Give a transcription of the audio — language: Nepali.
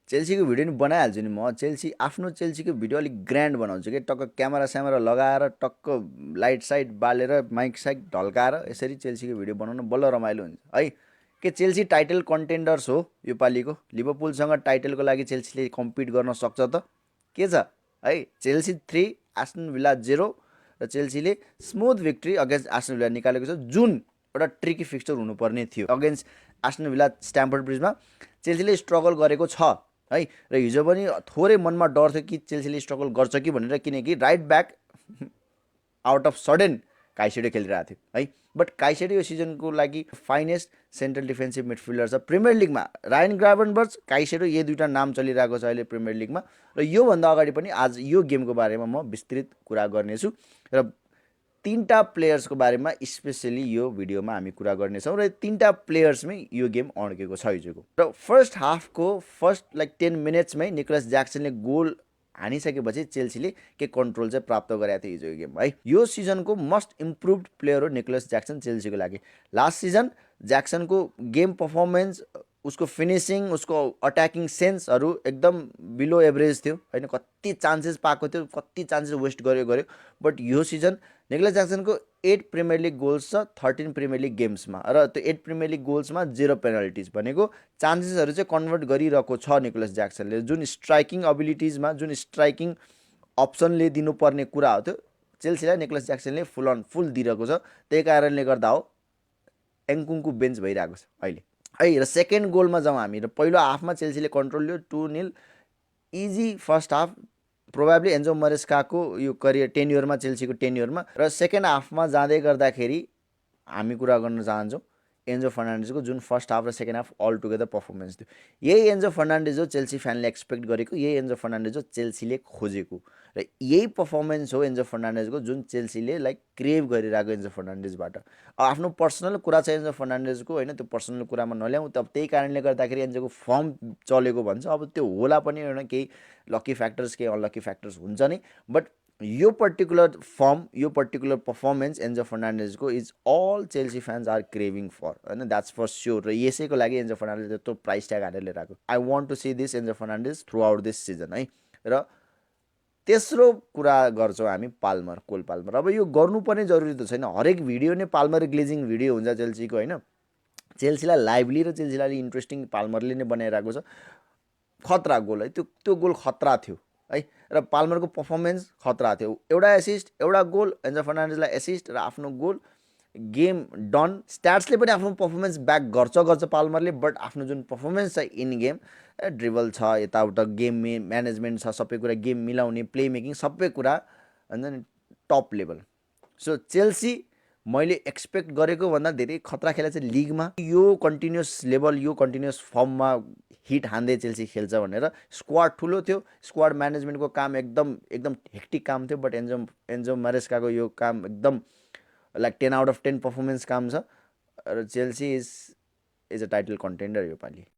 चेल्सीको भिडियो नि बनाइहाल्छु नि म। आफ्नो चेल्सीको भिडियो अलिक ग्रान्ड बनाउँछु कि टक्क क्यामेरा स्यामेरा लगाएर टक्क लाइट साइट बालेर माइक साइक ढल्काएर यसरी चेल्सीको भिडियो बनाउन बल्ल रमाइलो हुन्छ है। के चेल्सी टाइटल कन्टेन्डर्स हो यो पालिको? लिभरपुलसँग टाइटलको लागि चेल्सीले कम्पिट गर्न सक्छ त? के छ है? चेल्सी 3 आस्टन विला 0 र चेल्सीले smooth victory against Aston Villa निकालेको छ, जुन एउटा ट्रिकी फिक्सचर हुनुपर्ने थियो अगेन्स्ट आस्टन विला स्ट्याम्फोर्ड ब्रिजमा। चेल्सीले स्ट्रगल गरेको छ है, र हिजो पनि थोरै मनमा डर थियो कि चेल्सीले स्ट्रगल गर्छ कि भनेर, किनकि right back out of sudden Caicedo खेलिरहेको थियो है। बट काइसेडो यो सिजनको लागि फाइनेस्ट सेन्ट्रल डिफेन्सिभ मिडफिल्डर छ प्रिमियर लिगमा। रायन ग्राभनबर्च, काइसेडो, यो दुईवटा नाम चलिरहेको छ अहिले प्रिमियर लिगमा। र योभन्दा अगाडि पनि आज यो गेमको बारेमा म विस्तृत कुरा गर्नेछु र तीनटा प्लेयर्सको बारेमा स्पेसली यो भिडियोमा हामी कुरा गर्नेछौँ र तीनटा प्लेयर्समै यो गेम अड्केको छ हिजोको। र फर्स्ट हाफको फर्स्ट 10 मिनट्समै निकोलस ज्याक्सनले गोल हानिसकेपछि चेल्सीले के कन्ट्रोल चाहिँ प्राप्त गरेको थियो हिजोको गेम है। यो सिजनको मोस्ट इम्प्रुभड प्लेयर हो निकोलस ज्याक्सन चेल्सीको लागि। लास्ट सिजन ज्याक्सनको गेम पर्फर्मेन्स, उसको फिनिसिङ, उसको अट्याकिङ सेन्सहरू एकदम बिलो एभरेज थियो होइन। कति चान्सेस पाएको थियो, कति चान्सेस वेस्ट गर्यो। बट यो सिजन निकोलस ज्याक्सनको 8 प्रिमियर लिग गोल्स छ 13 प्रिमियर लिग गेम्समा, र त्यो 8 प्रिमियर लिग गोल्समा 0 पेनल्टिज भनेको चान्सेसहरू चाहिँ कन्भर्ट गरिरहेको छ निकोलस ज्याक्सनले। जुन स्ट्राइकिङ अबिलिटिजमा, जुन स्ट्राइकिङ अप्सनले दिनुपर्ने कुरा हो त्यो चेल्सीलाई निकोलस ज्याक्सनले फुल दिइरहेको छ। त्यही कारणले गर्दा हो एङ्कुङको बेन्च भइरहेको छ अहिले है। र सेकेन्ड गोलमा जाउँ हामी, र पहिलो हाफमा चेल्सीले कन्ट्रोल लियो 2-0 easy first half, probably Enzo मरेस्काको यो करियर टेन्युरमा, चेल्सीको टेन्युरमा। र सेकेन्ड हाफमा जाँदै गर्दाखेरि हामी कुरा गर्न चाहन्छौँ एन्जो फर्नान्डेजको, जुन फर्स्ट हाफ र second half all together performance थियो। यही एन्जो फर्नान्डेज हो चेल्सी फ्यानले एक्सपेक्ट गरेको, यही एन्जो फर्नान्डेज हो चेल्सीले खोजेको, र यही पर्फर्मेन्स हो एन्जो फर्नान्डेजको जुन चेल्सीले क्रेभ गरिरहेको एन्जो फर्नान्डेजबाट। आफ्नो पर्सनल कुरा छ एन्जो फर्नान्डेजको होइन, त्यो पर्सनल कुरामा नल्याउँ। त त्यही कारणले गर्दाखेरि एन्जोको फर्म चलेको भन्छ। अब त्यो होला पनि होइन, केही लकी फ्याक्टर्स केही अनलकी फ्याक्टर्स हुन्छ नै। बट यो पर्टिकुलर फर्म, यो पर्टिकुलर पर्फर्मेन्स एन्जो फर्नान्डेजको is all Chelsea fans are craving for होइन, द्याट्स फर स्योर। र यसैको लागि एन्जो फर्नान्डेज त्यत्रो प्राइस ट्याग हालेर लिएर आएको। I want to see this Enzo Fernandez throughout this season है। र तेस्रो कुरा गर्छौँ हामी पाल्मर, कोल पाल्मर। अब यो गर्नुपर्ने जरुरी त छैन, हरेक भिडियो नै पाल्मर ग्लेजिङ भिडियो हुन्छ चेल्सीको होइन। चेल्सीलाई लाइभली र चेल्सीलाई इन्ट्रेस्टिङ पाल्मरले नै बनाइरहेको छ। खतरा गोल है, त्यो गोल खतरा थियो है। र पाल्मरको पर्फर्मेन्स खतरा थियो, एउटा एसिस्ट, एउटा गोल, एन्जो फर्नान्डेजलाई एसिस्ट र आफ्नो गोल, गेम डन। स्ट्याट्सले पनि आफ्नो पर्फर्मेन्स ब्याक गर्छ पाल्मरले, बट आफ्नो जुन पर्फर्मेन्स छ इन गेम, ड्रिबल छ, यताउता गेम म्यानेजमेन्ट छ, सबै कुरा गेम मिलाउने, प्ले मेकिङ, सबै कुरा हुन्छ नि टप लेभल। सो चेल्सी मैले एक्सपेक्ट गरेको भन्दा धेरै खतरा खेलेको छ लिगमा। यो कन्टिन्युस लेभल, यो कन्टिन्युस फर्ममा हिट हान्दै चेल्सी खेल्छ भनेर। स्क्वाड ठुलो थियो, स्क्वाड म्यानेजमेन्टको काम एकदम हेक्टिक काम थियो। बट एन्जो मरेस्काको यो काम एकदम 10 आउट अफ 10 पर्फर्मेन्स काम छ। र Chelsea is a title contender यो पालि।